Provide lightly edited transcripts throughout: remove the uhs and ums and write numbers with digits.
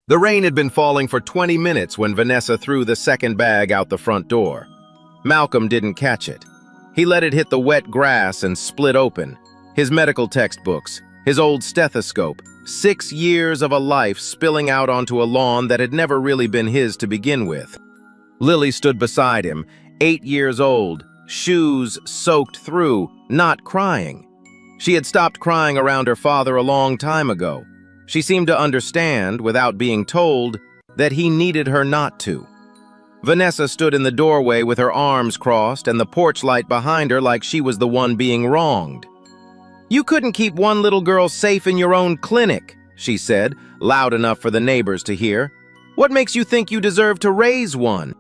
The rain had been falling for 20 minutes when Vanessa threw the second bag out the front door. Malcolm didn't catch it. He let it hit the wet grass and split open. His medical textbooks, his old stethoscope, 6 years of a life spilling out onto a lawn that had never really been his to begin with. Lily stood beside him, 8 years old, shoes soaked through, not crying. She had stopped crying around her father a long time ago. She seemed to understand, without being told, that he needed her not to. Vanessa stood in the doorway with her arms crossed and the porch light behind her like she was the one being wronged. "You couldn't keep one little girl safe in your own clinic," she said, loud enough for the neighbors to hear. "What makes you think you deserve to raise one?"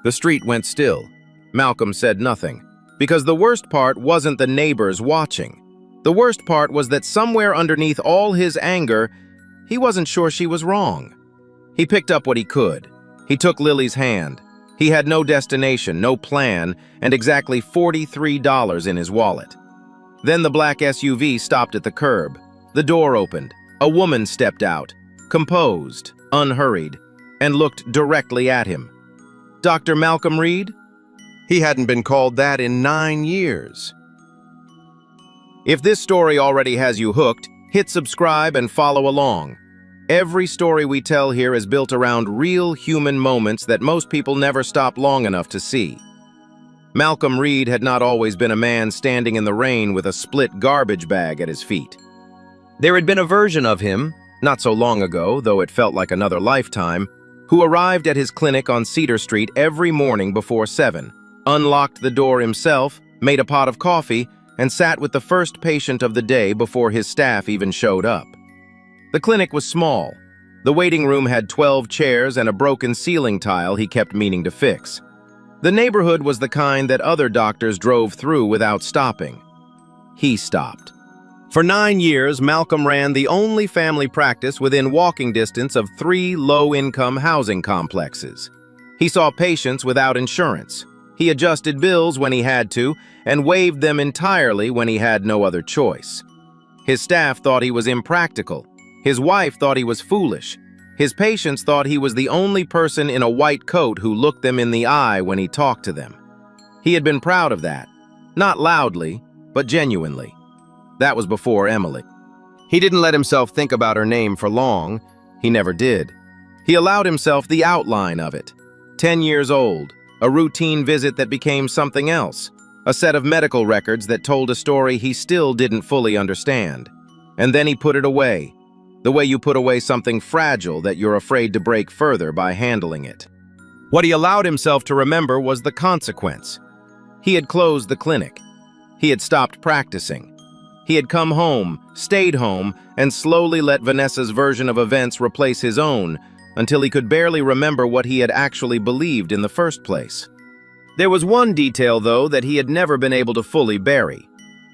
The street went still. Malcolm said nothing, because the worst part wasn't the neighbors watching. The worst part was that somewhere underneath all his anger, he wasn't sure she was wrong. He picked up what he could. He took Lily's hand. He had no destination, no plan, and exactly $43 in his wallet. Then the black SUV stopped at the curb. The door opened. A woman stepped out, composed, unhurried, and looked directly at him. Dr. Malcolm Reed? He hadn't been called that in 9 years. If this story already has you hooked, hit subscribe and follow along. Every story we tell here is built around real human moments that most people never stop long enough to see. Malcolm Reed had not always been a man standing in the rain with a split garbage bag at his feet. There had been a version of him, not so long ago, though it felt like another lifetime, who arrived at his clinic on Cedar Street every morning before 7, unlocked the door himself, made a pot of coffee, and sat with the first patient of the day before his staff even showed up. The clinic was small. The waiting room had 12 chairs and a broken ceiling tile he kept meaning to fix. The neighborhood was the kind that other doctors drove through without stopping. He stopped. For 9 years, Malcolm ran the only family practice within walking distance of 3 low-income housing complexes. He saw patients without insurance. He adjusted bills when he had to, and waived them entirely when he had no other choice. His staff thought he was impractical. His wife thought he was foolish. His patients thought he was the only person in a white coat who looked them in the eye when he talked to them. He had been proud of that. Not loudly, but genuinely. That was before Emily. He didn't let himself think about her name for long. He never did. He allowed himself the outline of it. 10 years old, a routine visit that became something else, a set of medical records that told a story he still didn't fully understand. And then he put it away, the way you put away something fragile that you're afraid to break further by handling it. What he allowed himself to remember was the consequence. He had closed the clinic. He had stopped practicing. He had come home, stayed home, and slowly let Vanessa's version of events replace his own, until he could barely remember what he had actually believed in the first place. There was one detail, though, that he had never been able to fully bury.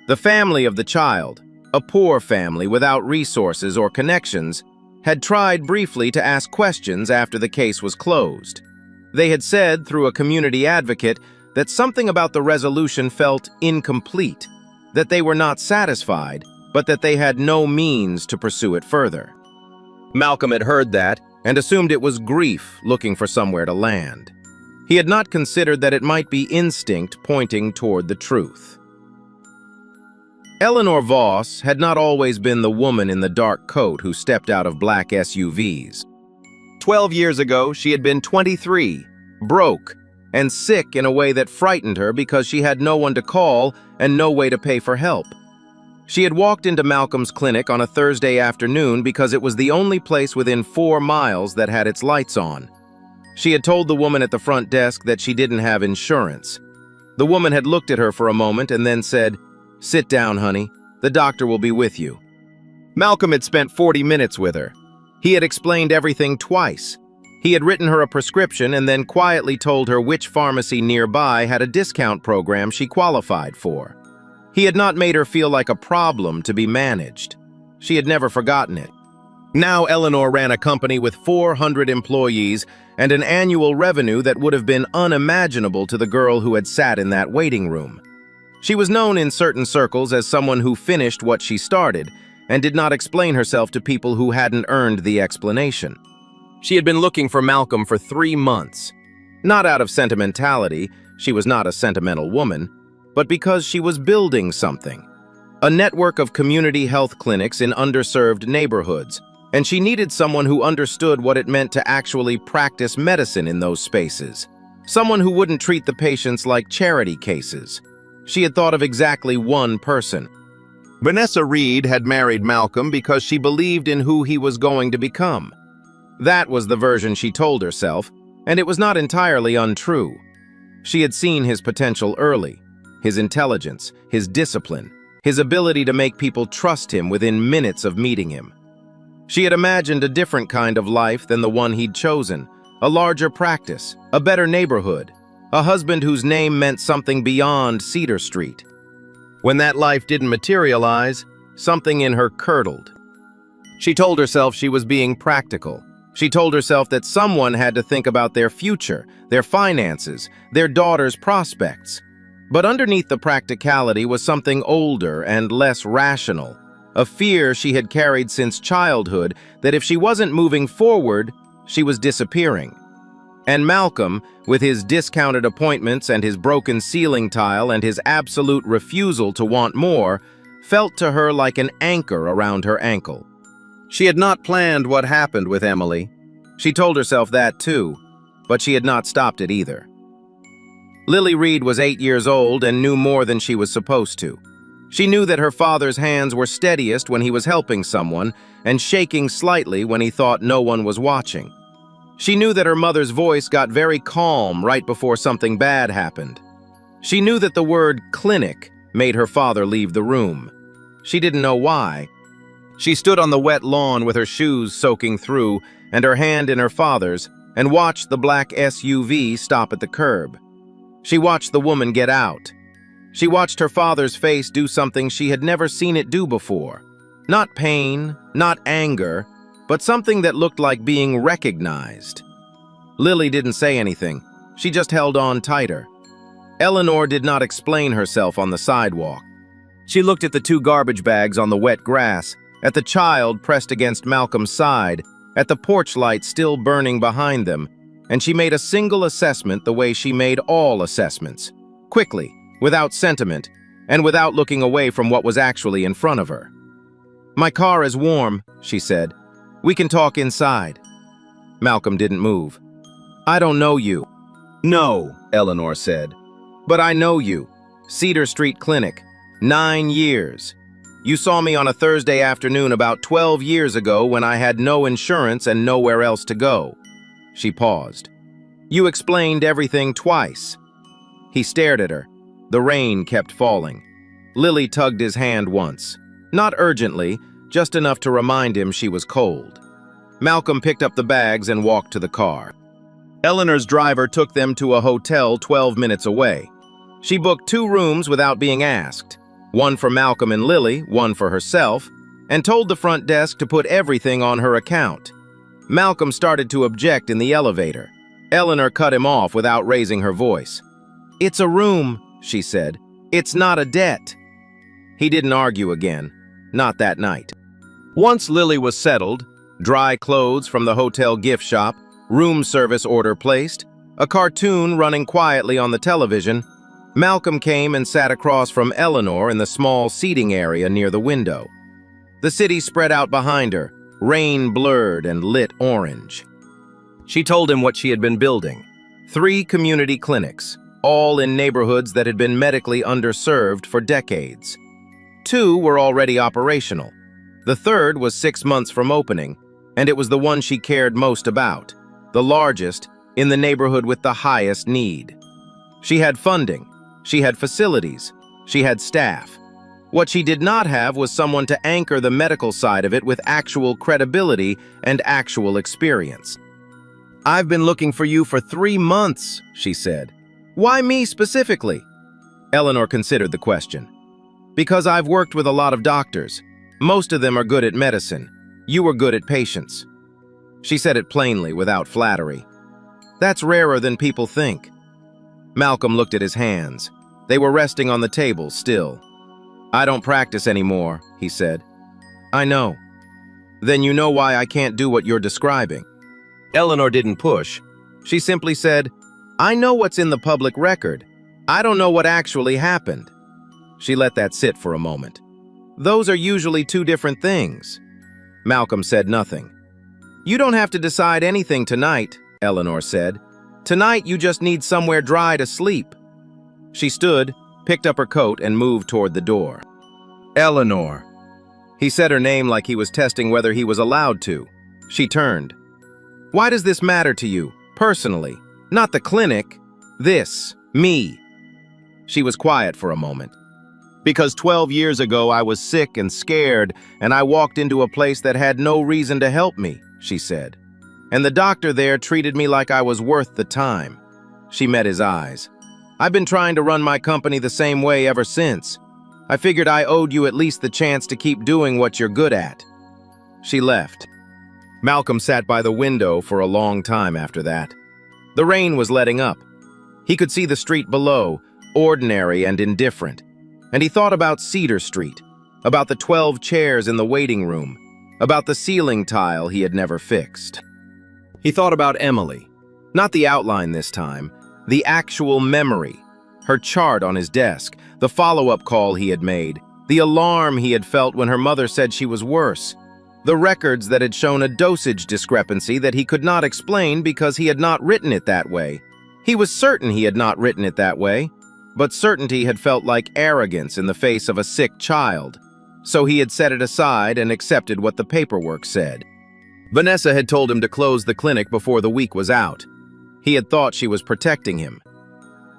The family of the child, a poor family without resources or connections, had tried briefly to ask questions after the case was closed. They had said, through a community advocate, that something about the resolution felt incomplete, that they were not satisfied, but that they had no means to pursue it further. Malcolm had heard that and assumed it was grief looking for somewhere to land. He had not considered that it might be instinct pointing toward the truth. Eleanor Voss had not always been the woman in the dark coat who stepped out of black SUVs. 12 years ago, she had been 23, broke, and sick in a way that frightened her because she had no one to call and no way to pay for help. She had walked into Malcolm's clinic on a Thursday afternoon because it was the only place within 4 miles that had its lights on. She had told the woman at the front desk that she didn't have insurance. The woman had looked at her for a moment and then said, "Sit down, honey. The doctor will be with you." Malcolm had spent 40 minutes with her. He had explained everything twice. He had written her a prescription and then quietly told her which pharmacy nearby had a discount program she qualified for. He had not made her feel like a problem to be managed. She had never forgotten it. Now Eleanor ran a company with 400 employees and an annual revenue that would have been unimaginable to the girl who had sat in that waiting room. She was known in certain circles as someone who finished what she started and did not explain herself to people who hadn't earned the explanation. She had been looking for Malcolm for 3 months. Not out of sentimentality, she was not a sentimental woman, but because she was building something. A network of community health clinics in underserved neighborhoods, and she needed someone who understood what it meant to actually practice medicine in those spaces. Someone who wouldn't treat the patients like charity cases. She had thought of exactly one person. Vanessa Reed had married Malcolm because she believed in who he was going to become. That was the version she told herself, and it was not entirely untrue. She had seen his potential early, his intelligence, his discipline, his ability to make people trust him within minutes of meeting him. She had imagined a different kind of life than the one he'd chosen, a larger practice, a better neighborhood, a husband whose name meant something beyond Cedar Street. When that life didn't materialize, something in her curdled. She told herself she was being practical. She told herself that someone had to think about their future, their finances, their daughter's prospects. But underneath the practicality was something older and less rational, a fear she had carried since childhood that if she wasn't moving forward, she was disappearing. And Malcolm, with his discounted appointments and his broken ceiling tile and his absolute refusal to want more, felt to her like an anchor around her ankle. She had not planned what happened with Emily. She told herself that too, but she had not stopped it either. Lily Reed was 8 years old and knew more than she was supposed to. She knew that her father's hands were steadiest when he was helping someone and shaking slightly when he thought no one was watching. She knew that her mother's voice got very calm right before something bad happened. She knew that the word clinic made her father leave the room. She didn't know why. She stood on the wet lawn with her shoes soaking through and her hand in her father's and watched the black SUV stop at the curb. She watched the woman get out. She watched her father's face do something she had never seen it do before. Not pain, not anger, but something that looked like being recognized. Lily didn't say anything. She just held on tighter. Eleanor did not explain herself on the sidewalk. She looked at the 2 garbage bags on the wet grass, at the child pressed against Malcolm's side, at the porch light still burning behind them, and she made a single assessment the way she made all assessments, quickly, without sentiment, and without looking away from what was actually in front of her. "My car is warm," she said. "We can talk inside." Malcolm didn't move. "I don't know you." "No," Eleanor said. "But I know you. Cedar Street Clinic. 9 years. You saw me on a Thursday afternoon about 12 years ago when I had no insurance and nowhere else to go." She paused. "You explained everything twice." He stared at her. The rain kept falling. Lily tugged his hand once. Not urgently, just enough to remind him she was cold. Malcolm picked up the bags and walked to the car. Eleanor's driver took them to a hotel 12 minutes away. She booked 2 rooms without being asked. One for Malcolm and Lily, one for herself, and told the front desk to put everything on her account. Malcolm started to object in the elevator. Eleanor cut him off without raising her voice. "It's a room," she said. "It's not a debt." He didn't argue again. Not that night. Once Lily was settled, dry clothes from the hotel gift shop, room service order placed, a cartoon running quietly on the television, Malcolm came and sat across from Eleanor in the small seating area near the window. The city spread out behind her, rain blurred and lit orange. She told him what she had been building. 3 community clinics, all in neighborhoods that had been medically underserved for decades. 2 were already operational. The 3rd was 6 months from opening, and it was the one she cared most about, the largest, in the neighborhood with the highest need. She had funding, she had facilities, she had staff. What she did not have was someone to anchor the medical side of it with actual credibility and actual experience. "I've been looking for you for 3 months," she said. "Why me specifically?" Eleanor considered the question. "Because I've worked with a lot of doctors. Most of them are good at medicine. You were good at patients." She said it plainly, without flattery. "That's rarer than people think." Malcolm looked at his hands. They were resting on the table still. "I don't practice anymore," he said. "I know." "Then you know why I can't do what you're describing." Eleanor didn't push. She simply said, "I know what's in the public record. I don't know what actually happened." She let that sit for a moment. "Those are usually two different things." Malcolm said nothing. "You don't have to decide anything tonight," Eleanor said. "Tonight you just need somewhere dry to sleep." She stood, picked up her coat, and moved toward the door. "Eleanor." He said her name like he was testing whether he was allowed to. She turned. "Why does this matter to you, personally? Not the clinic. This, me." She was quiet for a moment. "Because 12 years ago I was sick and scared, and I walked into a place that had no reason to help me," she said. "And the doctor there treated me like I was worth the time." She met his eyes. "I've been trying to run my company the same way ever since. I figured I owed you at least the chance to keep doing what you're good at." She left. Malcolm sat by the window for a long time after that. The rain was letting up. He could see the street below, ordinary and indifferent. And he thought about Cedar Street, about the 12 chairs in the waiting room, about the ceiling tile he had never fixed. He thought about Emily. Not the outline this time, the actual memory. Her chart on his desk, the follow-up call he had made, the alarm he had felt when her mother said she was worse, the records that had shown a dosage discrepancy that he could not explain because he had not written it that way. He was certain he had not written it that way, but certainty had felt like arrogance in the face of a sick child. So he had set it aside and accepted what the paperwork said. Vanessa had told him to close the clinic before the week was out. He had thought she was protecting him.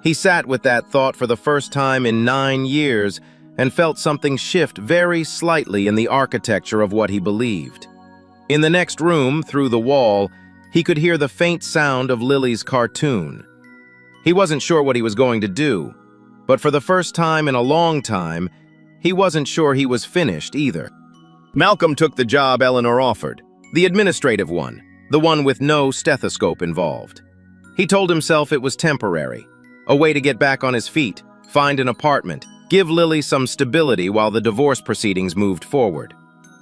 He sat with that thought for the first time in 9 years and felt something shift very slightly in the architecture of what he believed. In the next room, through the wall, he could hear the faint sound of Lily's cartoon. He wasn't sure what he was going to do, but for the first time in a long time, he wasn't sure he was finished either. Malcolm took the job Eleanor offered, the administrative one, the one with no stethoscope involved. He told himself it was temporary, a way to get back on his feet, find an apartment, give Lily some stability while the divorce proceedings moved forward.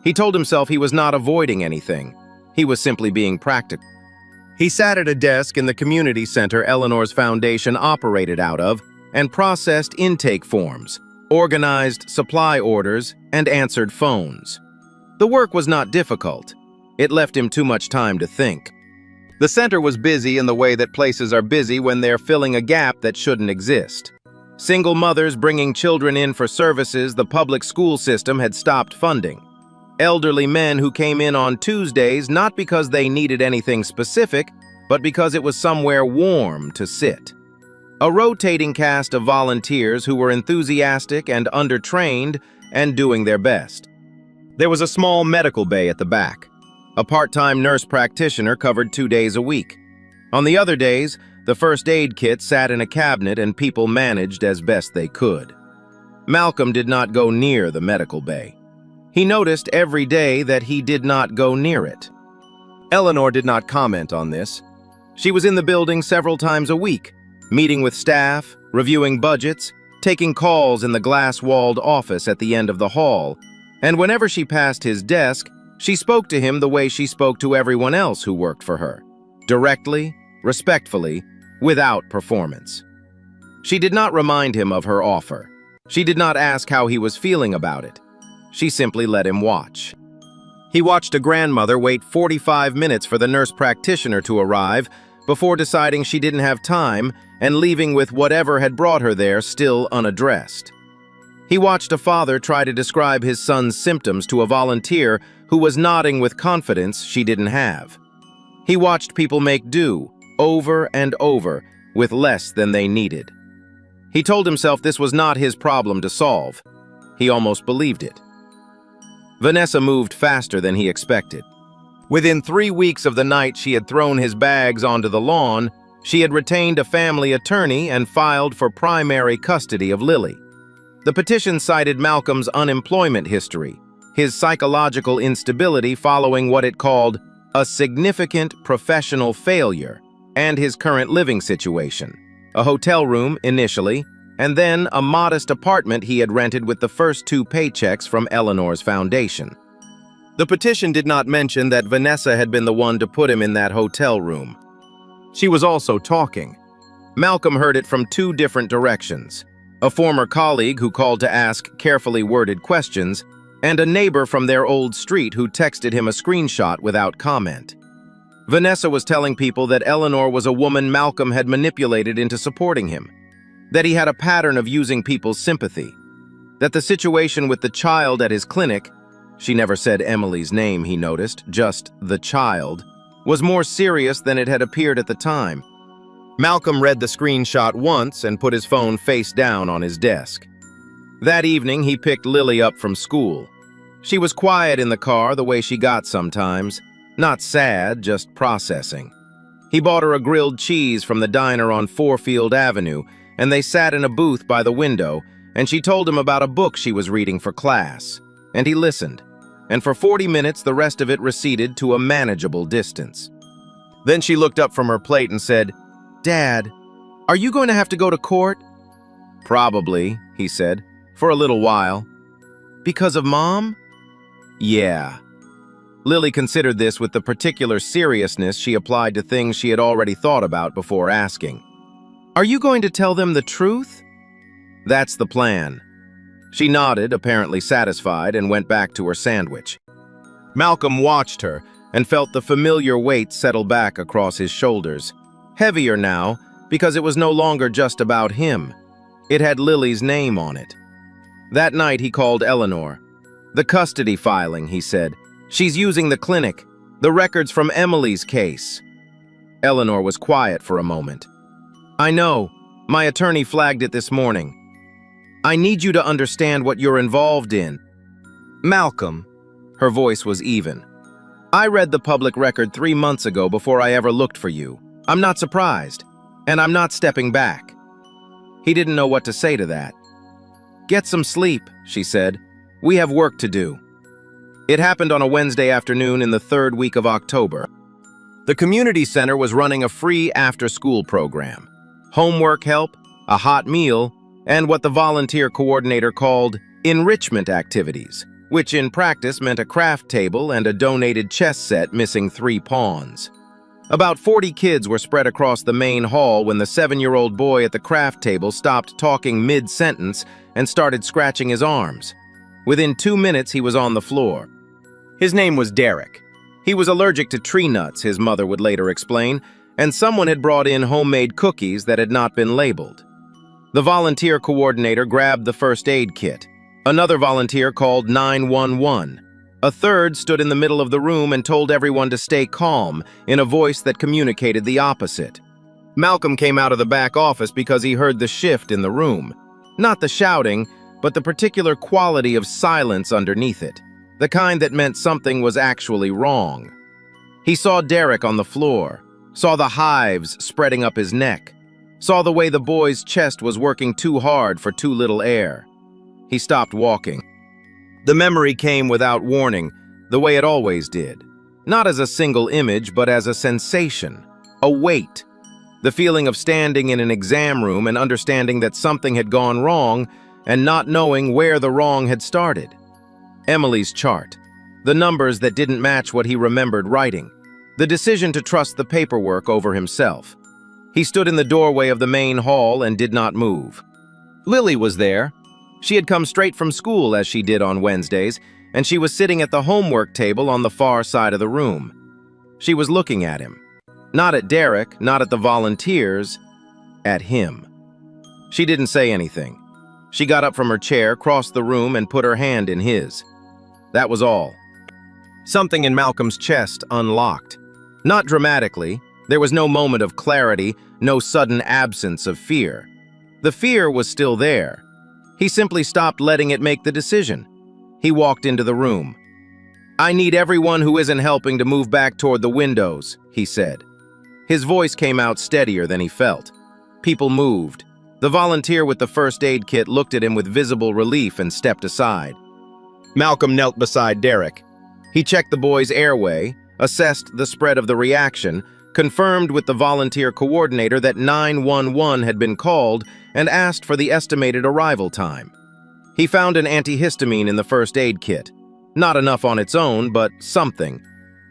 He told himself he was not avoiding anything. He was simply being practical. He sat at a desk in the community center Eleanor's foundation operated out of and processed intake forms, organized supply orders, and answered phones. The work was not difficult. It left him too much time to think. The center was busy in the way that places are busy when they're filling a gap that shouldn't exist. Single mothers bringing children in for services the public school system had stopped funding. Elderly men who came in on Tuesdays not because they needed anything specific, but because it was somewhere warm to sit. A rotating cast of volunteers who were enthusiastic and undertrained and doing their best. There was a small medical bay at the back. A part-time nurse practitioner covered 2 days a week. On the other days, the first aid kit sat in a cabinet and people managed as best they could. Malcolm did not go near the medical bay. He noticed every day that he did not go near it. Eleanor did not comment on this. She was in the building several times a week, meeting with staff, reviewing budgets, taking calls in the glass-walled office at the end of the hall, and whenever she passed his desk, she spoke to him the way she spoke to everyone else who worked for her, directly, respectfully, without performance. She did not remind him of her offer. She did not ask how he was feeling about it. She simply let him watch. He watched a grandmother wait 45 minutes for the nurse practitioner to arrive before deciding she didn't have time and leaving with whatever had brought her there still unaddressed. He watched a father try to describe his son's symptoms to a volunteer who was nodding with confidence she didn't have. He watched people make do, over and over, with less than they needed. He told himself this was not his problem to solve. He almost believed it. Vanessa moved faster than he expected. Within 3 weeks of the night she had thrown his bags onto the lawn, she had retained a family attorney and filed for primary custody of Lily. The petition cited Malcolm's unemployment history, his psychological instability following what it called a significant professional failure, and his current living situation, a hotel room initially, and then a modest apartment he had rented with the first 2 paychecks from Eleanor's foundation. The petition did not mention that Vanessa had been the one to put him in that hotel room. She was also talking. Malcolm heard it from two different directions: a former colleague who called to ask carefully worded questions, and a neighbor from their old street who texted him a screenshot without comment. Vanessa was telling people that Eleanor was a woman Malcolm had manipulated into supporting him, that he had a pattern of using people's sympathy, that the situation with the child at his clinic, she never said Emily's name, he noticed, just the child, was more serious than it had appeared at the time. Malcolm read the screenshot once and put his phone face down on his desk. That evening, he picked Lily up from school. She was quiet in the car the way she got sometimes, not sad, just processing. He bought her a grilled cheese from the diner on Fourfield Avenue, and they sat in a booth by the window, and she told him about a book she was reading for class. And he listened, and for 40 minutes the rest of it receded to a manageable distance. Then she looked up from her plate and said, "Dad, are you going to have to go to court?" "Probably," he said, "for a little while." "Because of Mom?" "Yeah." Lily considered this with the particular seriousness she applied to things she had already thought about before asking. "Are you going to tell them the truth?" "That's the plan." She nodded, apparently satisfied, and went back to her sandwich. Malcolm watched her and felt the familiar weight settle back across his shoulders. Heavier now, because it was no longer just about him. It had Lily's name on it. That night he called Eleanor. "The custody filing," he said. "She's using the clinic, the records from Emily's case." Eleanor was quiet for a moment. "I know. My attorney flagged it this morning. I need you to understand what you're involved in." "Malcolm," her voice was even, "I read the public record 3 months ago before I ever looked for you. I'm not surprised, and I'm not stepping back." He didn't know what to say to that. "Get some sleep," she said. "We have work to do." It happened on a Wednesday afternoon in the 3rd week of October. The community center was running a free after-school program. Homework help, a hot meal, and what the volunteer coordinator called enrichment activities, which in practice meant a craft table and a donated chess set missing 3 pawns. About 40 kids were spread across the main hall when the 7-year-old boy at the craft table stopped talking mid-sentence and started scratching his arms. Within 2 minutes, he was on the floor. His name was Derek. He was allergic to tree nuts, his mother would later explain, and someone had brought in homemade cookies that had not been labeled. The volunteer coordinator grabbed the first aid kit. Another volunteer called 911. A third stood in the middle of the room and told everyone to stay calm in a voice that communicated the opposite. Malcolm came out of the back office because he heard the shift in the room. Not the shouting, but the particular quality of silence underneath it. The kind that meant something was actually wrong. He saw Derek on the floor, saw the hives spreading up his neck, saw the way the boy's chest was working too hard for too little air. He stopped walking. The memory came without warning, the way it always did. Not as a single image, but as a sensation, a weight. The feeling of standing in an exam room and understanding that something had gone wrong and not knowing where the wrong had started. Emily's chart, the numbers that didn't match what he remembered writing, the decision to trust the paperwork over himself. He stood in the doorway of the main hall and did not move. Lily was there. She had come straight from school as she did on Wednesdays, and she was sitting at the homework table on the far side of the room. She was looking at him. Not at Derek, not at the volunteers, at him. She didn't say anything. She got up from her chair, crossed the room, and put her hand in his. That was all. Something in Malcolm's chest unlocked. Not dramatically. There was no moment of clarity, no sudden absence of fear. The fear was still there. He simply stopped letting it make the decision. He walked into the room. "I need everyone who isn't helping to move back toward the windows," he said. His voice came out steadier than he felt. People moved. The volunteer with the first aid kit looked at him with visible relief and stepped aside. Malcolm knelt beside Derek. He checked the boy's airway, assessed the spread of the reaction, confirmed with the volunteer coordinator that 911 had been called, and asked for the estimated arrival time. He found an antihistamine in the first aid kit. Not enough on its own, but something,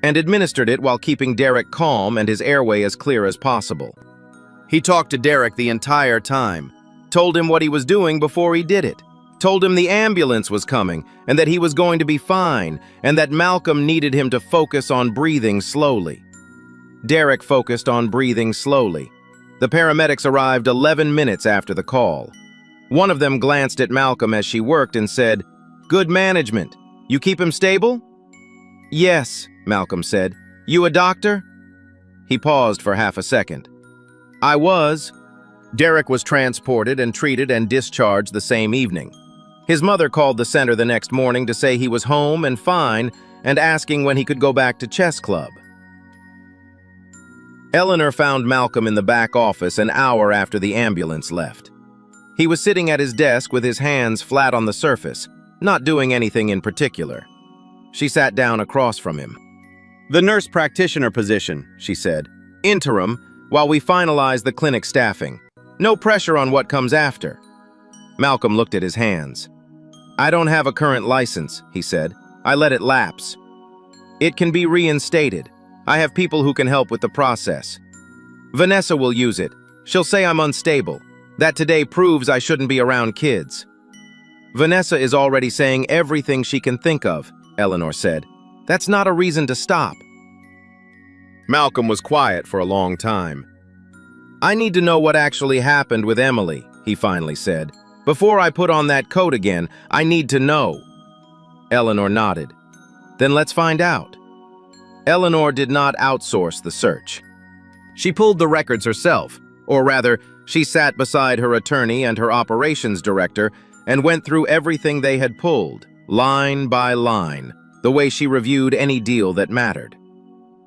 and administered it while keeping Derek calm and his airway as clear as possible. He talked to Derek the entire time, told him what he was doing before he did it, told him the ambulance was coming and that he was going to be fine and that Malcolm needed him to focus on breathing slowly. Derek focused on breathing slowly. The paramedics arrived 11 minutes after the call. One of them glanced at Malcolm as she worked and said, "Good management. You keep him stable?" "Yes," Malcolm said. "You a doctor?" He paused for half a second. "I was." Derek was transported and treated and discharged the same evening. His mother called the center the next morning to say he was home and fine and asking when he could go back to chess club. Eleanor found Malcolm in the back office an hour after the ambulance left. He was sitting at his desk with his hands flat on the surface, not doing anything in particular. She sat down across from him. "The nurse practitioner position," she said. "Interim, while we finalize the clinic staffing. No pressure on what comes after." Malcolm looked at his hands. "I don't have a current license," he said. "I let it lapse. It can be reinstated. I have people who can help with the process. Vanessa will use it. She'll say I'm unstable. That today proves I shouldn't be around kids." "Vanessa is already saying everything she can think of," Eleanor said. "That's not a reason to stop." Malcolm was quiet for a long time. "I need to know what actually happened with Emily," he finally said. "Before I put on that coat again, I need to know." Eleanor nodded. "Then let's find out." Eleanor did not outsource the search. She pulled the records herself, or rather, she sat beside her attorney and her operations director and went through everything they had pulled, line by line, the way she reviewed any deal that mattered.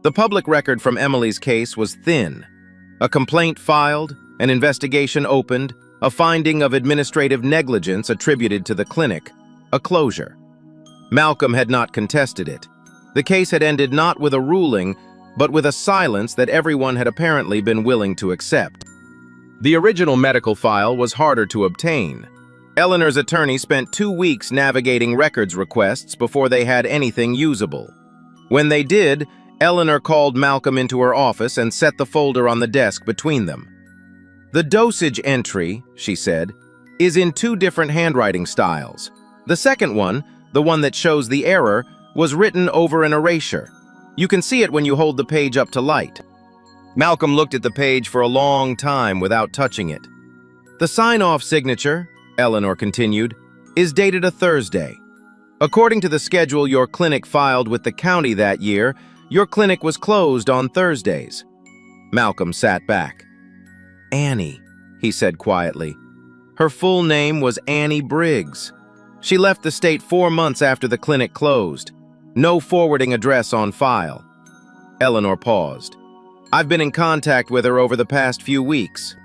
The public record from Emily's case was thin. A complaint filed, an investigation opened, a finding of administrative negligence attributed to the clinic, a closure. Malcolm had not contested it. The case had ended not with a ruling, but with a silence that everyone had apparently been willing to accept. The original medical file was harder to obtain. Eleanor's attorney spent 2 weeks navigating records requests before they had anything usable. When they did, Eleanor called Malcolm into her office and set the folder on the desk between them. "The dosage entry," she said, "is in 2 different handwriting styles. The second one, the one that shows the error, was written over an erasure. You can see it when you hold the page up to light." Malcolm looked at the page for a long time without touching it. "The sign-off signature," Eleanor continued, "is dated a Thursday. According to the schedule your clinic filed with the county that year, your clinic was closed on Thursdays." Malcolm sat back. "Annie," he said quietly. "Her full name was Annie Briggs. She left the state 4 months after the clinic closed. No forwarding address on file." Eleanor paused. "I've been in contact with her over the past few weeks."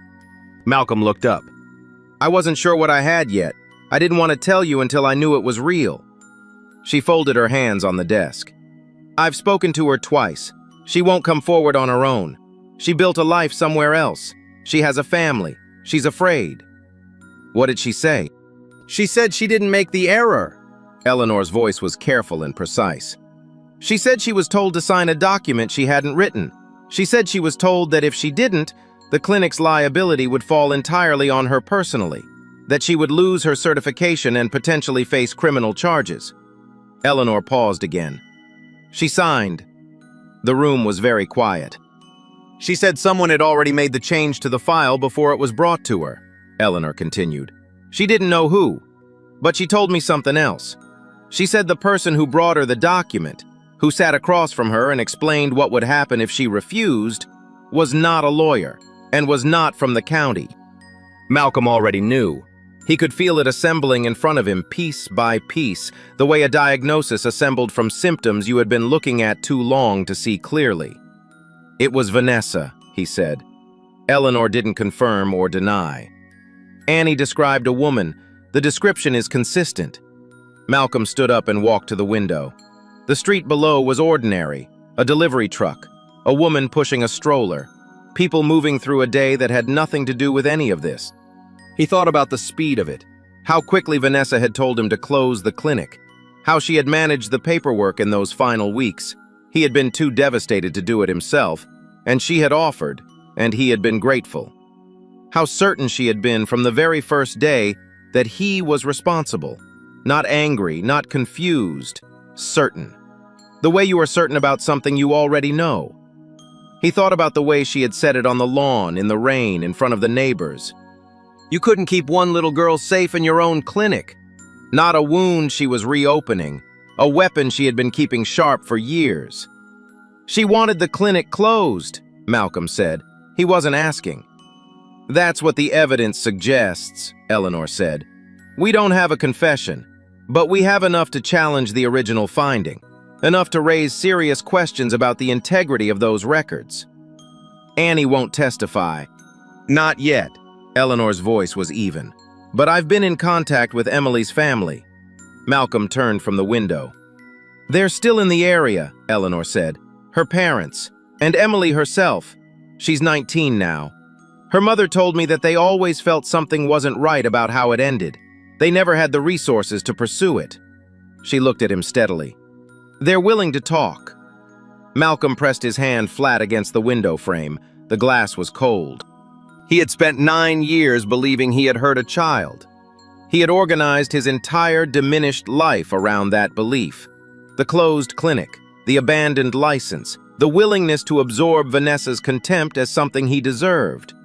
Malcolm looked up. "I wasn't sure what I had yet. I didn't want to tell you until I knew it was real." She folded her hands on the desk. "I've spoken to her twice. She won't come forward on her own. She built a life somewhere else. She has a family. She's afraid." "What did she say?" "She said she didn't make the error." Eleanor's voice was careful and precise. "She said she was told to sign a document she hadn't written. She said she was told that if she didn't, the clinic's liability would fall entirely on her personally, that she would lose her certification and potentially face criminal charges." Eleanor paused again. She signed. The room was very quiet. "She said someone had already made the change to the file before it was brought to her," Eleanor continued. "She didn't know who, but she told me something else. She said the person who brought her the document, who sat across from her and explained what would happen if she refused, was not a lawyer and was not from the county." Malcolm already knew. He could feel it assembling in front of him piece by piece, the way a diagnosis assembled from symptoms you had been looking at too long to see clearly. "It was Vanessa," he said. Eleanor didn't confirm or deny. "Annie described a woman. The description is consistent." Malcolm stood up and walked to the window. The street below was ordinary, a delivery truck, a woman pushing a stroller, people moving through a day that had nothing to do with any of this. He thought about the speed of it, how quickly Vanessa had told him to close the clinic, how she had managed the paperwork in those final weeks. He had been too devastated to do it himself, and she had offered, and he had been grateful. How certain she had been from the very first day that he was responsible. Not angry, not confused, certain. The way you are certain about something you already know. He thought about the way she had said it on the lawn, in the rain, in front of the neighbors. You couldn't keep one little girl safe in your own clinic. Not a wound she was reopening, a weapon she had been keeping sharp for years. She wanted the clinic closed, Malcolm said. He wasn't asking. That's what the evidence suggests, Eleanor said. We don't have a confession, but we have enough to challenge the original finding, enough to raise serious questions about the integrity of those records. Annie won't testify. Not yet. Eleanor's voice was even. But I've been in contact with Emily's family. Malcolm turned from the window. They're still in the area, Eleanor said. Her parents, and Emily herself. She's 19 now. Her mother told me that they always felt something wasn't right about how it ended. They never had the resources to pursue it. She looked at him steadily. They're willing to talk. Malcolm pressed his hand flat against the window frame. The glass was cold. He had spent 9 years believing he had hurt a child. He had organized his entire diminished life around that belief. The closed clinic, the abandoned license, the willingness to absorb Vanessa's contempt as something he deserved.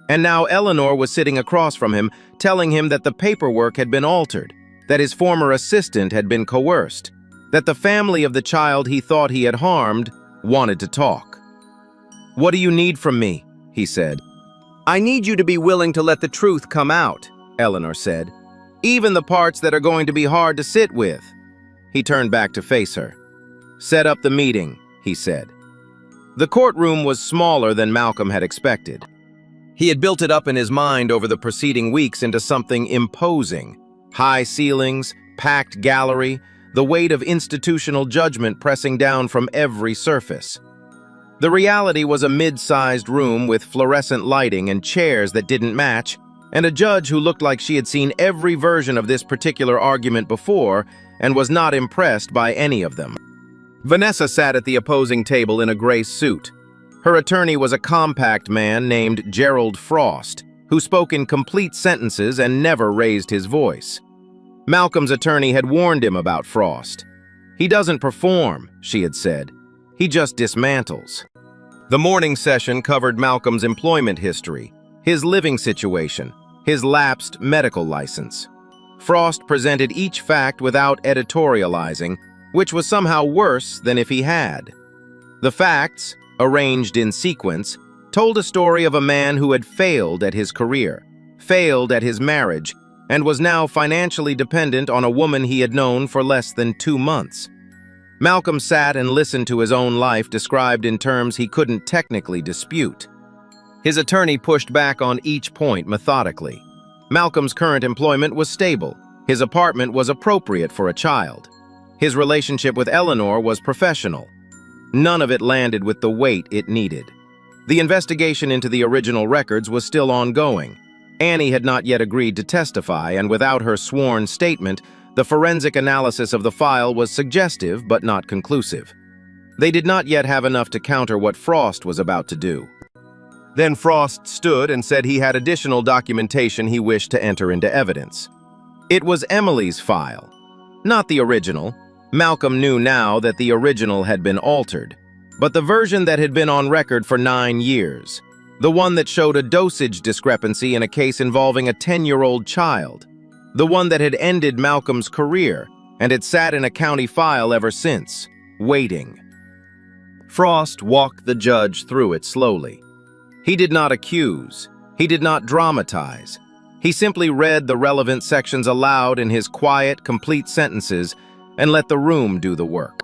And now Eleanor was sitting across from him, telling him that the paperwork had been altered, that his former assistant had been coerced, that the family of the child he thought he had harmed wanted to talk. What do you need from me? He said. I need you to be willing to let the truth come out, Eleanor said. Even the parts that are going to be hard to sit with. He turned back to face her. Set up the meeting, he said. The courtroom was smaller than Malcolm had expected. He had built it up in his mind over the preceding weeks into something imposing. High ceilings, packed gallery, the weight of institutional judgment pressing down from every surface. The reality was a mid-sized room with fluorescent lighting and chairs that didn't match, and a judge who looked like she had seen every version of this particular argument before and was not impressed by any of them. Vanessa sat at the opposing table in a gray suit. Her attorney was a compact man named Gerald Frost, who spoke in complete sentences and never raised his voice. Malcolm's attorney had warned him about Frost. He doesn't perform, she had said. He just dismantles. The morning session covered Malcolm's employment history, his living situation, his lapsed medical license. Frost presented each fact without editorializing, which was somehow worse than if he had. The facts, arranged in sequence, told a story of a man who had failed at his career, failed at his marriage, and was now financially dependent on a woman he had known for less than 2 months. Malcolm sat and listened to his own life described in terms he couldn't technically dispute. His attorney pushed back on each point methodically. Malcolm's current employment was stable. His apartment was appropriate for a child. His relationship with Eleanor was professional. None of it landed with the weight it needed. The investigation into the original records was still ongoing. Annie had not yet agreed to testify, and without her sworn statement, the forensic analysis of the file was suggestive but not conclusive. They did not yet have enough to counter what Frost was about to do. Then Frost stood and said he had additional documentation he wished to enter into evidence. It was Emily's file, not the original. Malcolm knew now that the original had been altered, but the version that had been on record for 9 years, the one that showed a dosage discrepancy in a case involving a 10-year-old child, the one that had ended Malcolm's career and had sat in a county file ever since, waiting. Frost walked the judge through it slowly. He did not accuse. He did not dramatize. He simply read the relevant sections aloud in his quiet, complete sentences and let the room do the work.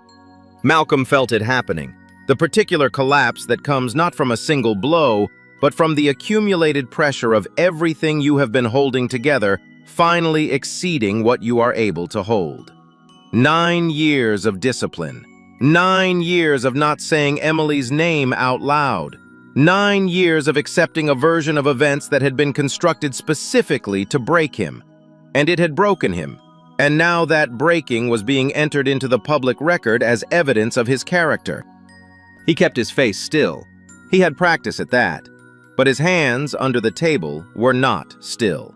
Malcolm felt it happening, the particular collapse that comes not from a single blow, but from the accumulated pressure of everything you have been holding together finally exceeding what you are able to hold. 9 years of discipline. 9 years of not saying Emily's name out loud. 9 years of accepting a version of events that had been constructed specifically to break him. And it had broken him. And now that breaking was being entered into the public record as evidence of his character. He kept his face still. He had practice at that. But his hands under the table were not still.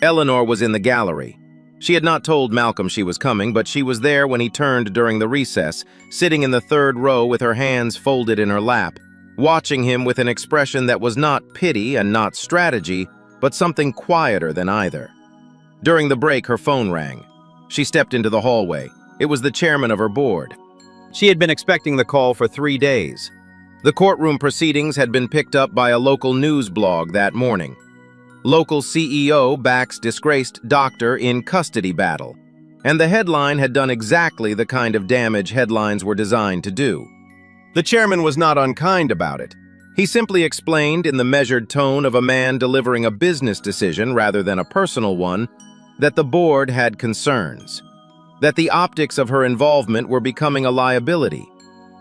Eleanor was in the gallery. She had not told Malcolm she was coming, but she was there when he turned during the recess, sitting in the third row with her hands folded in her lap, watching him with an expression that was not pity and not strategy, but something quieter than either. During the break, her phone rang. She stepped into the hallway. It was the chairman of her board. She had been expecting the call for 3 days. The courtroom proceedings had been picked up by a local news blog that morning. Local CEO backs disgraced doctor in custody battle. And the headline had done exactly the kind of damage headlines were designed to do. The chairman was not unkind about it. He simply explained in the measured tone of a man delivering a business decision rather than a personal one that the board had concerns, that the optics of her involvement were becoming a liability,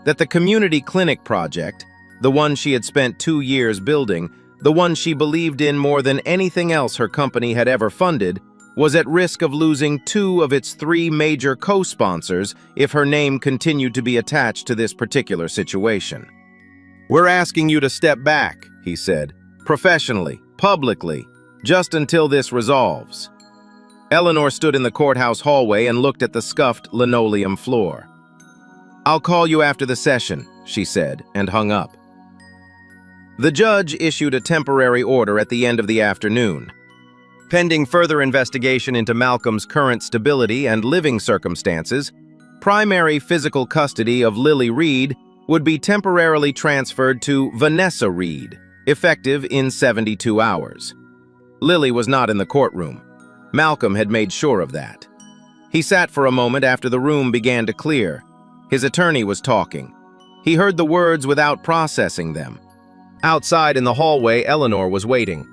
that the community clinic project, the one she had spent 2 years building, the one she believed in more than anything else her company had ever funded, was at risk of losing 2 of its 3 major co-sponsors if her name continued to be attached to this particular situation. "We're asking you to step back," he said, "professionally, publicly, just until this resolves." Eleanor stood in the courthouse hallway and looked at the scuffed linoleum floor. "I'll call you after the session," she said, and hung up. The judge issued a temporary order at the end of the afternoon. Pending further investigation into Malcolm's current stability and living circumstances, primary physical custody of Lily Reed would be temporarily transferred to Vanessa Reed, effective in 72 hours. Lily was not in the courtroom. Malcolm had made sure of that. He sat for a moment after the room began to clear. His attorney was talking. He heard the words without processing them. Outside in the hallway, Eleanor was waiting.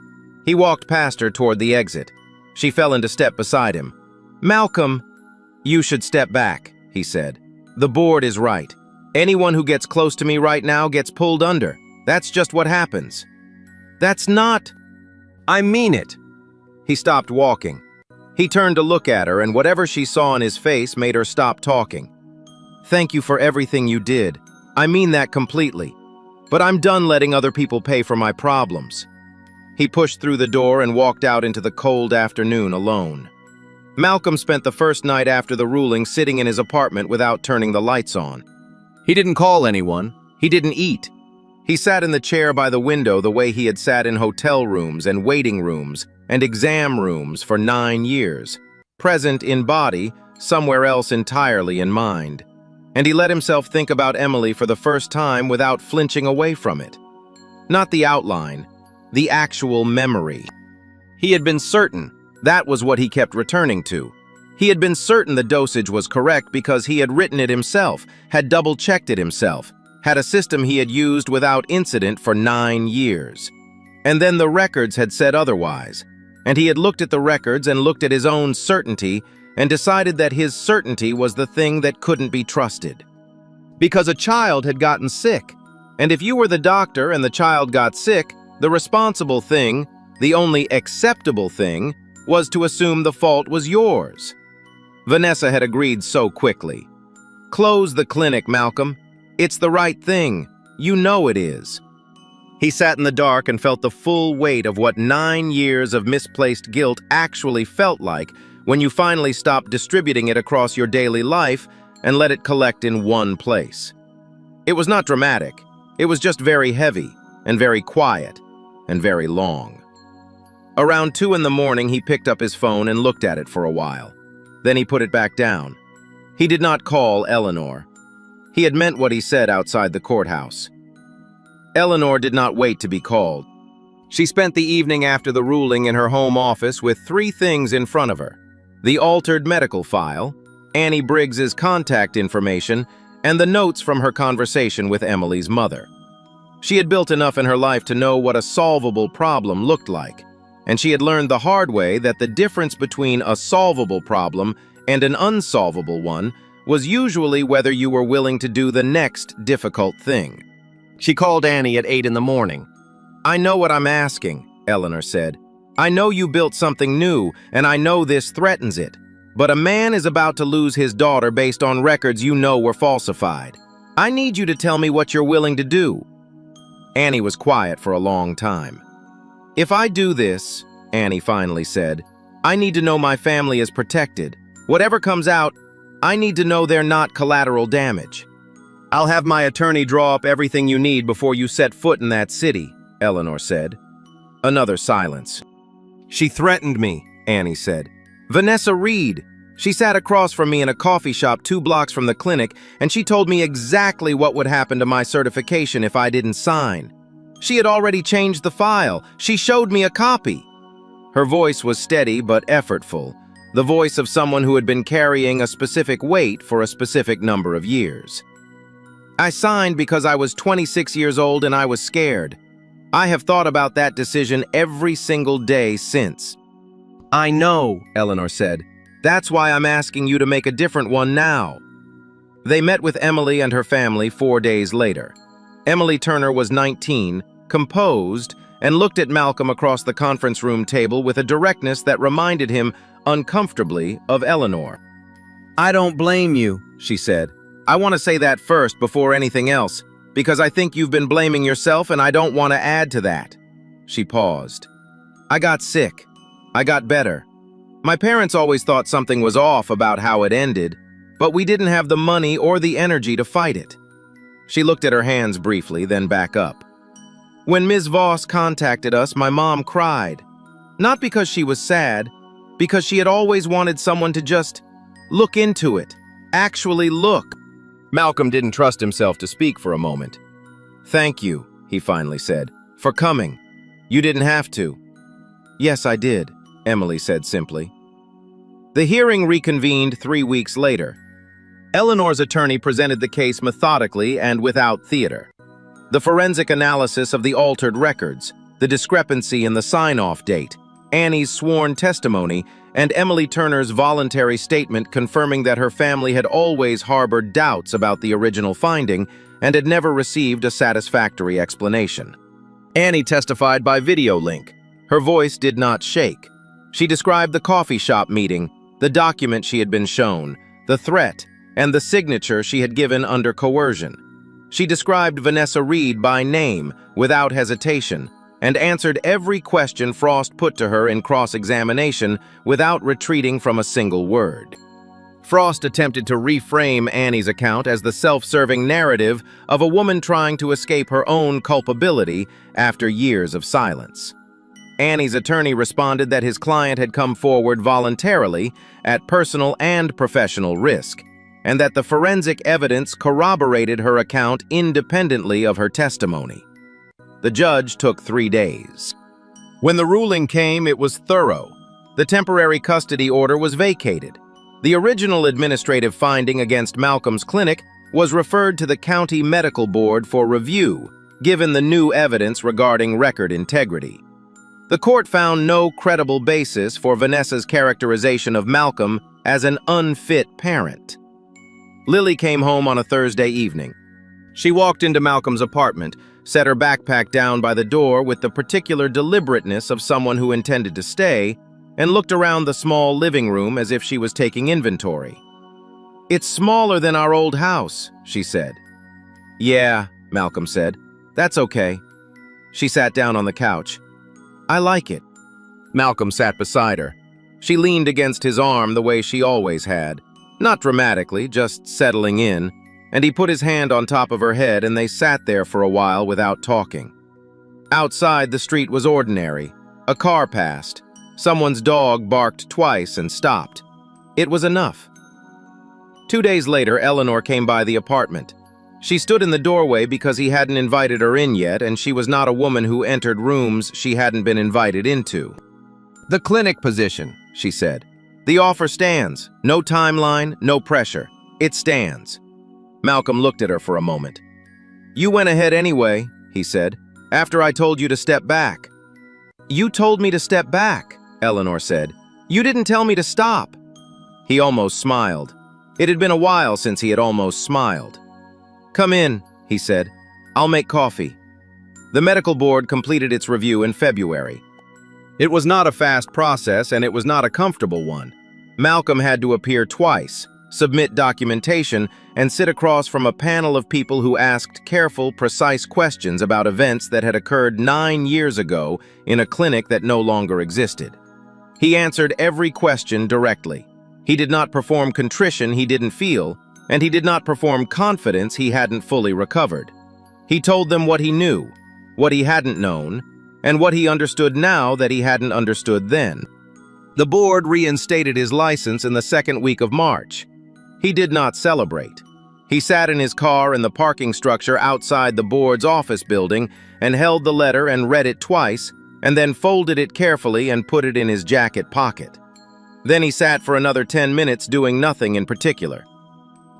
He walked past her toward the exit. She fell into step beside him. "Malcolm, you should step back," he said. "The board is right. Anyone who gets close to me right now gets pulled under. That's just what happens." "That's not—" "I mean it." He stopped walking. He turned to look at her, and whatever she saw in his face made her stop talking. "Thank you for everything you did. I mean that completely. But I'm done letting other people pay for my problems." He pushed through the door and walked out into the cold afternoon alone. Malcolm spent the first night after the ruling sitting in his apartment without turning the lights on. He didn't call anyone. He didn't eat. He sat in the chair by the window the way he had sat in hotel rooms and waiting rooms and exam rooms for 9 years, present in body, somewhere else entirely in mind. And he let himself think about Emily for the first time without flinching away from it. Not the outline, the actual memory. He had been certain. That was what he kept returning to. He had been certain the dosage was correct because he had written it himself, had double-checked it himself, had a system he had used without incident for 9 years. And then the records had said otherwise. And he had looked at the records and looked at his own certainty and decided that his certainty was the thing that couldn't be trusted. Because a child had gotten sick. And if you were the doctor and the child got sick, the responsible thing, the only acceptable thing, was to assume the fault was yours. Vanessa had agreed so quickly. "Close the clinic, Malcolm. It's the right thing. You know it is." He sat in the dark and felt the full weight of what 9 years of misplaced guilt actually felt like when you finally stopped distributing it across your daily life and let it collect in one place. It was not dramatic. It was just very heavy and very quiet and very long. Around 2 in the morning, he picked up his phone and looked at it for a while. Then he put it back down. He did not call Eleanor. He had meant what he said outside the courthouse. Eleanor did not wait to be called. She spent the evening after the ruling in her home office with 3 things in front of her: the altered medical file, Annie Briggs's contact information, and the notes from her conversation with Emily's mother. She had built enough in her life to know what a solvable problem looked like, and she had learned the hard way that the difference between a solvable problem and an unsolvable one was usually whether you were willing to do the next difficult thing. She called Annie at 8 in the morning. "I know what I'm asking," Eleanor said. "I know you built something new, and I know this threatens it. But a man is about to lose his daughter based on records you know were falsified. I need you to tell me what you're willing to do." Annie was quiet for a long time. "If I do this," Annie finally said, "I need to know my family is protected. Whatever comes out, I need to know they're not collateral damage." "I'll have my attorney draw up everything you need before you set foot in that city," Eleanor said. Another silence. "She threatened me," Annie said. "Vanessa Reed. She sat across from me in a coffee shop 2 blocks from the clinic, and she told me exactly what would happen to my certification if I didn't sign. She had already changed the file. She showed me a copy." Her voice was steady but effortful, the voice of someone who had been carrying a specific weight for a specific number of years. "I signed because I was 26 years old and I was scared. I have thought about that decision every single day since." "I know," Eleanor said. "That's why I'm asking you to make a different one now." They met with Emily and her family 4 days later. Emily Turner was 19, composed, and looked at Malcolm across the conference room table with a directness that reminded him uncomfortably of Eleanor. "I don't blame you," she said. "I want to say that first before anything else, because I think you've been blaming yourself and I don't want to add to that." She paused. "I got sick. I got better. My parents always thought something was off about how it ended, but we didn't have the money or the energy to fight it." She looked at her hands briefly, then back up. "When Ms. Voss contacted us, my mom cried. Not because she was sad, because she had always wanted someone to just look into it, actually look." Malcolm didn't trust himself to speak for a moment. "Thank you," he finally said, "for coming. You didn't have to." "Yes, I did," Emily said simply. The hearing reconvened 3 weeks later. Eleanor's attorney presented the case methodically and without theater. The forensic analysis of the altered records, the discrepancy in the sign-off date, Annie's sworn testimony, and Emily Turner's voluntary statement confirming that her family had always harbored doubts about the original finding and had never received a satisfactory explanation. Annie testified by video link. Her voice did not shake. She described the coffee shop meeting, the document she had been shown, the threat, and the signature she had given under coercion. She described Vanessa Reed by name, without hesitation, and answered every question Frost put to her in cross-examination without retreating from a single word. Frost attempted to reframe Annie's account as the self-serving narrative of a woman trying to escape her own culpability after years of silence. Annie's attorney responded that his client had come forward voluntarily at personal and professional risk, and that the forensic evidence corroborated her account independently of her testimony. The judge took 3 days. When the ruling came, it was thorough. The temporary custody order was vacated. The original administrative finding against Malcolm's clinic was referred to the county medical board for review, given the new evidence regarding record integrity. The court found no credible basis for Vanessa's characterization of Malcolm as an unfit parent. Lily came home on a Thursday evening. She walked into Malcolm's apartment, set her backpack down by the door with the particular deliberateness of someone who intended to stay, and looked around the small living room as if she was taking inventory. "It's smaller than our old house," she said. "Yeah," Malcolm said. "That's okay." She sat down on the couch. "I like it." Malcolm sat beside her. She leaned against his arm the way she always had, not dramatically, just settling in, and he put his hand on top of her head and they sat there for a while without talking. Outside, the street was ordinary. A car passed. Someone's dog barked twice and stopped. It was enough. 2 days later, Eleanor came by the apartment. She stood in the doorway because he hadn't invited her in yet, and she was not a woman who entered rooms she hadn't been invited into. "The clinic position," she said. "The offer stands. No timeline, no pressure. It stands." Malcolm looked at her for a moment. "You went ahead anyway," he said, "after I told you to step back." "You told me to step back," Eleanor said. "You didn't tell me to stop." He almost smiled. It had been a while since he had almost smiled. "Come in," he said. "I'll make coffee." The medical board completed its review in February. It was not a fast process, and it was not a comfortable one. Malcolm had to appear twice, submit documentation, and sit across from a panel of people who asked careful, precise questions about events that had occurred 9 years ago in a clinic that no longer existed. He answered every question directly. He did not perform contrition he didn't feel, and he did not perform confidence he hadn't fully recovered. He told them what he knew, what he hadn't known, and what he understood now that he hadn't understood then. The board reinstated his license in the second week of March. He did not celebrate. He sat in his car in the parking structure outside the board's office building and held the letter and read it twice, and then folded it carefully and put it in his jacket pocket. Then he sat for another 10 minutes doing nothing in particular.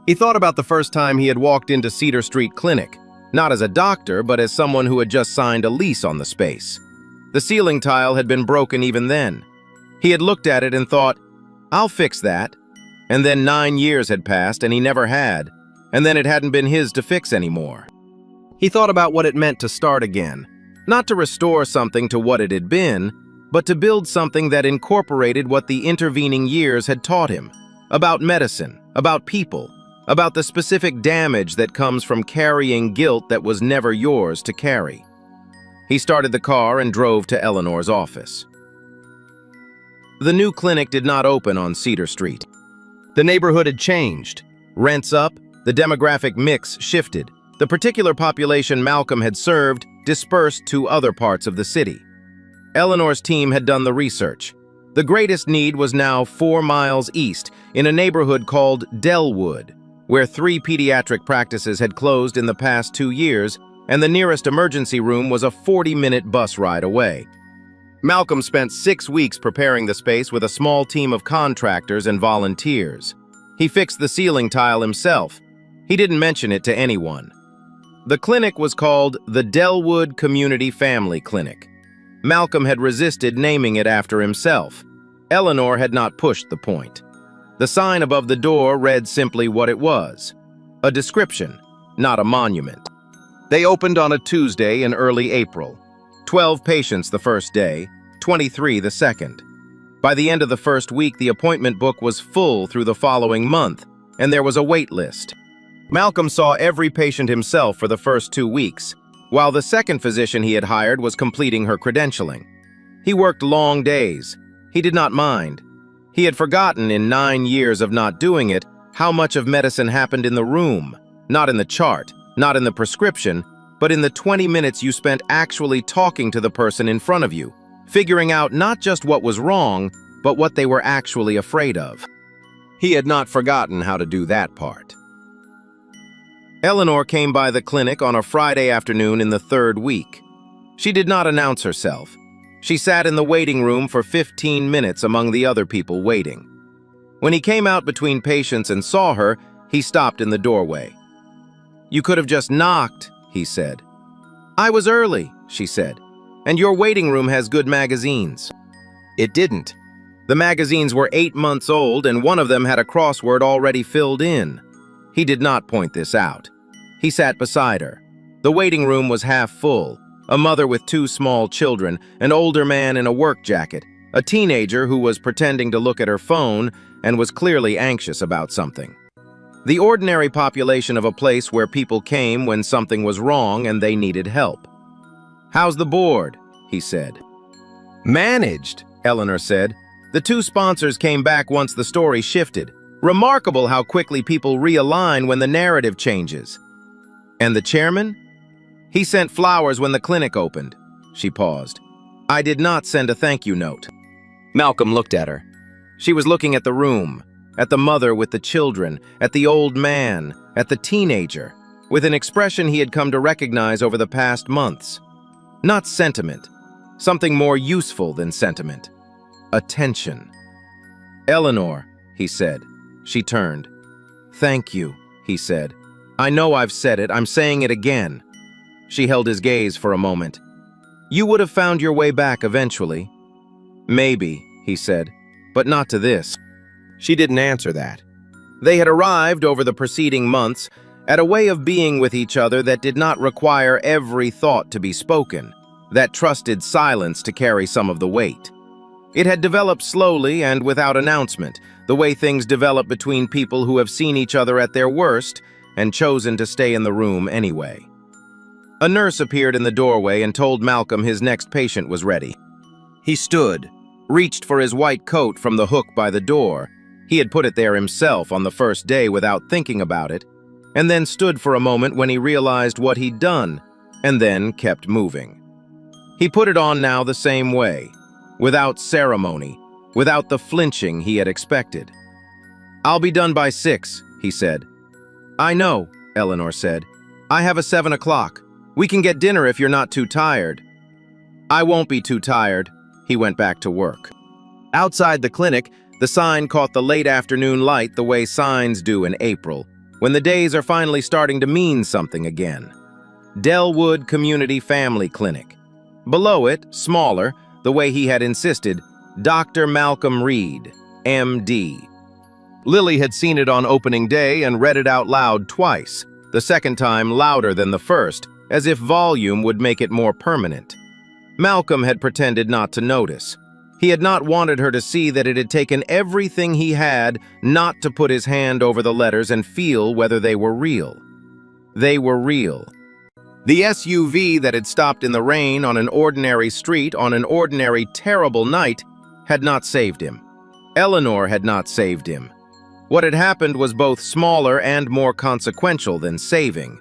He thought about the first time he had walked into Cedar Street Clinic, not as a doctor, but as someone who had just signed a lease on the space. The ceiling tile had been broken even then. He had looked at it and thought, "I'll fix that." And then 9 years had passed and he never had, and then it hadn't been his to fix anymore. He thought about what it meant to start again, not to restore something to what it had been, but to build something that incorporated what the intervening years had taught him, about medicine, about people, about the specific damage that comes from carrying guilt that was never yours to carry. He started the car and drove to Eleanor's office. The new clinic did not open on Cedar Street. The neighborhood had changed. Rents up, the demographic mix shifted. The particular population Malcolm had served dispersed to other parts of the city. Eleanor's team had done the research. The greatest need was now 4 miles east, in a neighborhood called Delwood, where 3 pediatric practices had closed in the past 2 years, and the nearest emergency room was a 40-minute bus ride away. Malcolm spent 6 weeks preparing the space with a small team of contractors and volunteers. He fixed the ceiling tile himself. He didn't mention it to anyone. The clinic was called the Delwood Community Family Clinic. Malcolm had resisted naming it after himself. Eleanor had not pushed the point. The sign above the door read simply what it was: a description, not a monument. They opened on a Tuesday in early April. 12 patients the first day, 23 the second. By the end of the first week, the appointment book was full through the following month, and there was a wait list. Malcolm saw every patient himself for the first 2 weeks, while the second physician he had hired was completing her credentialing. He worked long days. He did not mind. He had forgotten in 9 years of not doing it how much of medicine happened in the room, not in the chart, not in the prescription, but in the 20 minutes you spent actually talking to the person in front of you, figuring out not just what was wrong, but what they were actually afraid of. He had not forgotten how to do that part. Eleanor came by the clinic on a Friday afternoon in the 3rd week. She did not announce herself. She sat in the waiting room for 15 minutes among the other people waiting. When he came out between patients and saw her, he stopped in the doorway. "You could have just knocked," he said. "I was early," she said, "and your waiting room has good magazines." It didn't. The magazines were 8 months old, and one of them had a crossword already filled in. He did not point this out. He sat beside her. The waiting room was half full. A mother with 2 small children, an older man in a work jacket, a teenager who was pretending to look at her phone and was clearly anxious about something. The ordinary population of a place where people came when something was wrong and they needed help. "How's the board?" he said. "Managed," Eleanor said. The 2 sponsors came back once the story shifted. Remarkable how quickly people realign when the narrative changes. "And the chairman?" "He sent flowers when the clinic opened." She paused. "I did not send a thank you note." Malcolm looked at her. She was looking at the room, at the mother with the children, at the old man, at the teenager, with an expression he had come to recognize over the past months. Not sentiment, something more useful than sentiment. Attention. "Eleanor," he said. She turned. "Thank you," he said. "I know I've said it, I'm saying it again." She held his gaze for a moment. "You would have found your way back eventually." "Maybe," he said, "but not to this." She didn't answer that. They had arrived over the preceding months at a way of being with each other that did not require every thought to be spoken, that trusted silence to carry some of the weight. It had developed slowly and without announcement, the way things develop between people who have seen each other at their worst and chosen to stay in the room anyway. A nurse appeared in the doorway and told Malcolm his next patient was ready. He stood, reached for his white coat from the hook by the door. He had put it there himself on the first day without thinking about it, and then stood for a moment when he realized what he'd done, and then kept moving. He put it on now the same way, without ceremony, without the flinching he had expected. "I'll be done by 6, he said. "I know," Eleanor said. "I have a 7 o'clock. We can get dinner if you're not too tired." "I won't be too tired." He went back to work. Outside the clinic, the sign caught the late afternoon light the way signs do in April, when the days are finally starting to mean something again. Delwood Community Family Clinic. Below it, smaller, the way he had insisted, Dr. Malcolm Reed, MD. Lily had seen it on opening day and read it out loud twice, the second time louder than the first, as if volume would make it more permanent. Malcolm had pretended not to notice. He had not wanted her to see that it had taken everything he had not to put his hand over the letters and feel whether they were real. They were real. The SUV that had stopped in the rain on an ordinary street on an ordinary terrible night had not saved him. Eleanor had not saved him. What had happened was both smaller and more consequential than saving.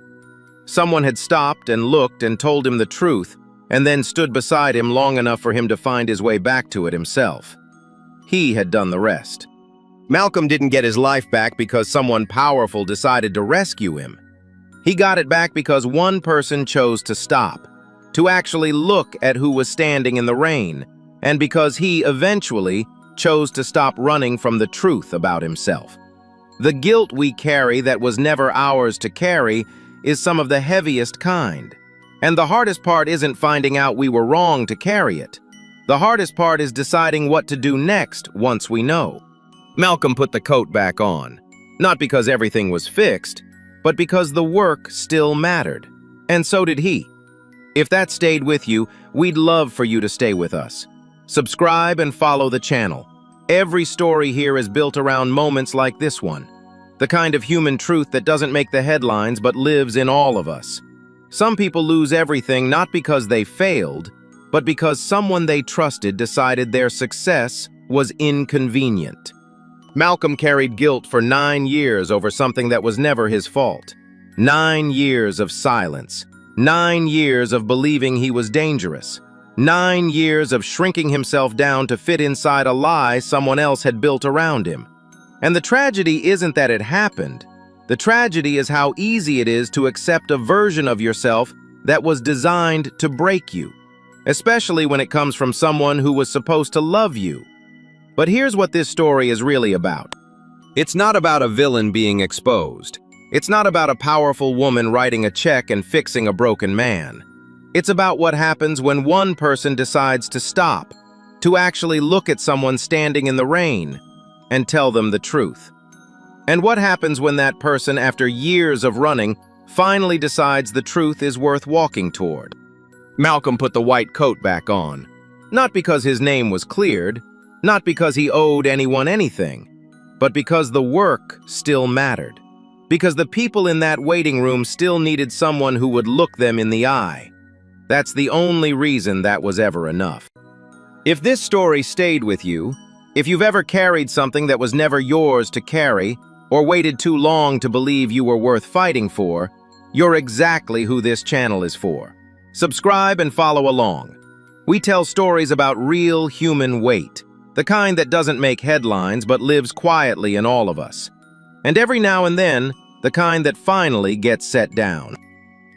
Someone had stopped and looked and told him the truth, and then stood beside him long enough for him to find his way back to it himself. He had done the rest. Malcolm didn't get his life back because someone powerful decided to rescue him. He got it back because one person chose to stop, to actually look at who was standing in the rain, and because he eventually chose to stop running from the truth about himself. The guilt we carry that was never ours to carry is some of the heaviest kind. And the hardest part isn't finding out we were wrong to carry it. The hardest part is deciding what to do next once we know. Malcolm put the coat back on, not because everything was fixed, but because the work still mattered. And so did he. If that stayed with you, we'd love for you to stay with us. Subscribe and follow the channel. Every story here is built around moments like this one, the kind of human truth that doesn't make the headlines but lives in all of us. Some people lose everything not because they failed, but because someone they trusted decided their success was inconvenient. Malcolm carried guilt for 9 years over something that was never his fault. 9 years of silence. 9 years of believing he was dangerous. 9 years of shrinking himself down to fit inside a lie someone else had built around him. And the tragedy isn't that it happened. The tragedy is how easy it is to accept a version of yourself that was designed to break you, especially when it comes from someone who was supposed to love you. But here's what this story is really about. It's not about a villain being exposed. It's not about a powerful woman writing a check and fixing a broken man. It's about what happens when one person decides to stop, to actually look at someone standing in the rain and tell them the truth. And what happens when that person, after years of running, finally decides the truth is worth walking toward. Malcolm put the white coat back on, not because his name was cleared, not because he owed anyone anything, but because the work still mattered, because the people in that waiting room still needed someone who would look them in the eye. That's the only reason that was ever enough. If this story stayed with you, if you've ever carried something that was never yours to carry, or waited too long to believe you were worth fighting for, you're exactly who this channel is for. Subscribe and follow along. We tell stories about real human weight, the kind that doesn't make headlines but lives quietly in all of us. And every now and then, the kind that finally gets set down.